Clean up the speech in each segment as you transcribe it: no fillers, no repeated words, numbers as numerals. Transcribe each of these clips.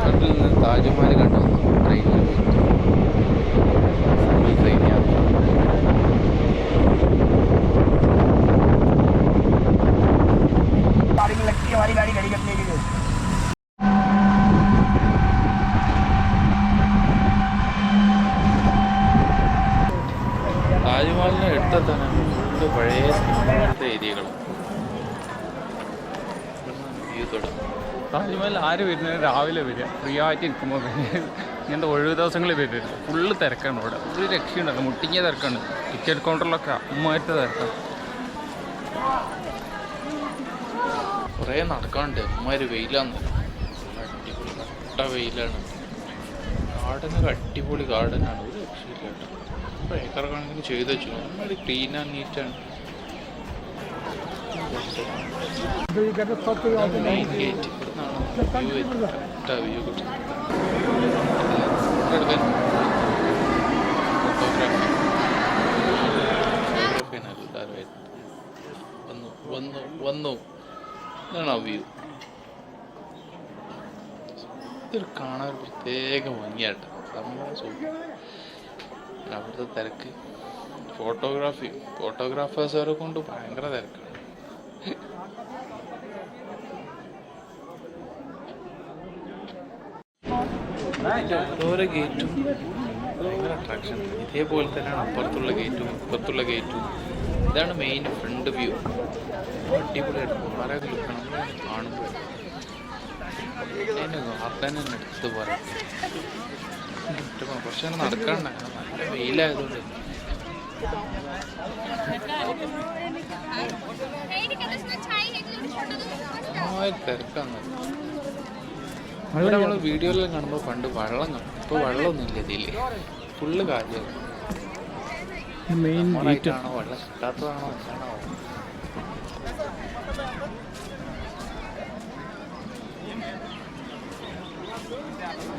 നാട്ടിൽ നിന്ന് താജ്മഹൽ കണ്ടു ട്രെയിനിൽ പോയി ട്രെയിൻ യാത്ര. താജ്മഹലിന് എടുത്തെത്താൻ ഫുള്ള് പഴയ സിനിമകളുടെ ഏരിയകൾ. താജ്മഹൽ ആര് വരുന്നത്? രാവിലെ വരിക, ഫ്രീ ആയിട്ട് നിൽക്കുമ്പോൾ ഇങ്ങനത്തെ ഒഴിവ് ദിവസങ്ങളിൽ വരില്ല. ഫുള്ള് തിരക്കാണ് ഇവിടെ, ഒരു രക്ഷയുണ്ടല്ലോ, മുട്ടിങ്ങിയ തിരക്കാണ്. ടിക്കറ്റ് കൗണ്ടറിലൊക്കെ അമ്മായിട്ട് തിരക്കാണ്. കുറേ നടക്കാനുണ്ട്, അമ്മമാര് വെയിലാന്ന്, അടിപൊളി കട്ട വെയിലാണ്. ഗാർഡനൊക്കെ അടിപൊളി ഗാർഡനാണ്, ഒരു രക്ഷയില്ല കേട്ടോ. ഇപ്പോൾ ഏക്കർ കണക്കിന് ചെയ്ത് വെച്ചു, അമ്മമാര് ക്ലീൻ ആൻഡ് നീറ്റാണ്. മെയിൻ ഗേറ്റ് ഇവിടുന്നാണ് വ്യൂ കറക്റ്റാ വ്യൂ കിട്ടും. എടുക്കാൻ ഫോട്ടോഗ്രാഫിയാണ് എല്ലാവരും. വന്നു വന്നു വന്നു ഇതാണ് ആ വ്യൂ. ഇതൊരു കാണാൻ ഒരു പ്രത്യേക ഭംഗിയാട്ടോ, സംഭവം സൂപ്പർ. അവിടുത്തെ തിരക്ക്, ഫോട്ടോഗ്രാഫേഴ്സുകാരെ കൊണ്ട് ഭയങ്കര തിരക്കാണ്. ഓരോ ഗേറ്റും ഭയങ്കര അട്രാക്ഷൻ. ഇതേപോലെ തന്നെയാണ് അപ്പുറത്തുള്ള ഗേറ്റും ഇപ്പുറത്തുള്ള ഗേറ്റും. ഇതാണ് മെയിൻ ഫ്രണ്ട് വ്യൂ. അടിപൊളിയായിട്ട് വളരെ ലുക്കാണ് കാണുമ്പോൾ. അതിൻ്റെ ഗാർഡൻ തന്നെ എടുത്ത് പറയാം. കുറച്ച് നേരം നടക്കാനുണ്ടാക്കണം, നല്ല വെയിലായതുകൊണ്ട്. തിരക്കാണ്. അവിടെ നമ്മൾ വീഡിയോയിലെല്ലാം കാണുമ്പോൾ പണ്ട് വെള്ളം കാണും, ഇപ്പോൾ വെള്ളമൊന്നുമില്ല ഇതിൽ, ഫുള്ള് കാലിയാണ്. മെയിനായിട്ടാണോ വെള്ളം കിട്ടാത്തതാണോ എന്താണോ?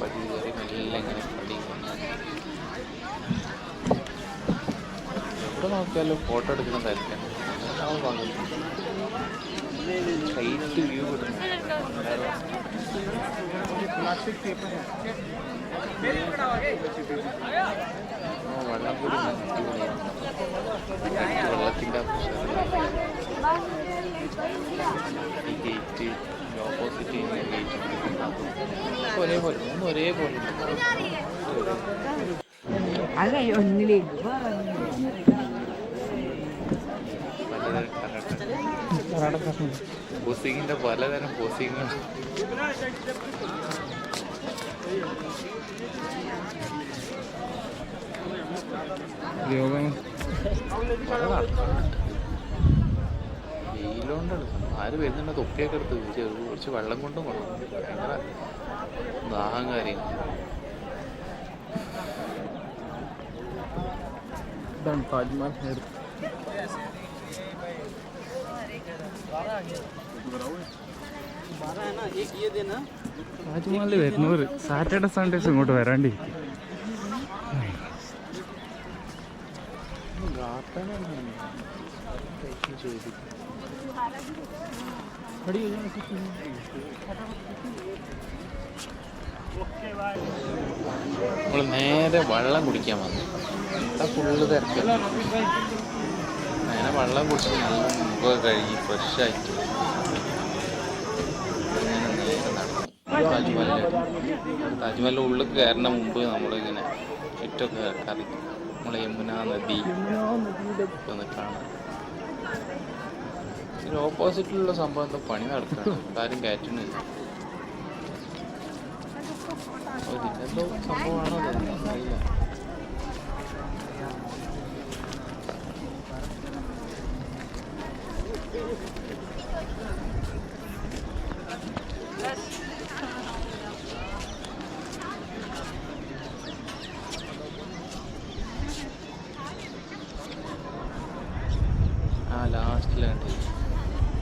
പടി കയറി മെല്ലെ ഇങ്ങനെ പടി എവിടെ നോക്കിയാലും ഫോട്ടോ എടുക്കുന്ന തിരക്കാണ്. സ്ട്രൈറ്റ് വ്യൂ കിട്ടുന്നു. വെള്ളം കൂടി വെള്ളത്തിൻ്റെ ഈ ഗേറ്റ് ഓപ്പോസിറ്റ് ഗേറ്റ് ഒരേപോലെ ഒരേപോലെ പോസിങ്ങിന്റെ പലതരം പോസിങ്ങുകൾ. വെയിലോണ്ടാണ് ആര് വരുന്നുണ്ട്, തൊപ്പിയൊക്കെ എടുത്ത് കുറച്ച് വെള്ളം കൊണ്ടും കൊണ്ടുപോകും. ഭയങ്കര ദാഹം കാര്യം. താജ്മഹൽ താജ്മഹൽ വരുന്നവർ സാറ്റർഡേ സൺഡേസ് ഇങ്ങോട്ട് വരാണ്ടിരിക്കും. നമ്മൾ നേരെ വെള്ളം കുടിക്കാൻ വന്നു. ഫുള്ള് തിരക്കല്ല. നേരെ വെള്ളം കുടിച്ച് നല്ല മുഖമൊക്കെ കഴുകി ഫ്രഷായിട്ട് ഇങ്ങനെ നേരെ നടന്നു താജ്മഹലിൻ്റെ ഉള്ളിൽ കയറുന്ന മുമ്പ് നമ്മളിങ്ങനെ ചുറ്റൊക്കെ കറി നമ്മളെ യമുന നദി ഒന്ന് കാണാം. ഇതിന് ഓപ്പോസിറ്റിലുള്ള സംഭവം എന്താ പണി നടക്കുകയാണ്, ആരും കയറ്റുന്നില്ല. ഇതിനെന്തോ സംഭവമാണോ അതൊന്നും അറിയില്ല. ലാസ്റ്റിലുണ്ട്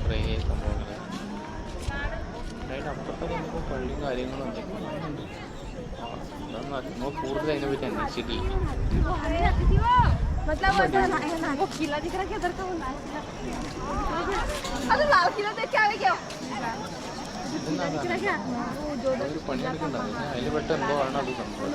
കുറേ സംഭവങ്ങൾ. അതിൻ്റെ അപ്പുറത്തൊക്കെ നമുക്ക് പള്ളിയും കാര്യങ്ങളും ഉണ്ട്. നമ്മൾ കൂടുതൽ അതിനെപ്പറ്റി അന്വേഷിച്ചിട്ടില്ല. ഒരു പണിയെടുക്കണ്ടാവും അതിൽ പെട്ട എന്തോ ആണ് അത് സംഭവം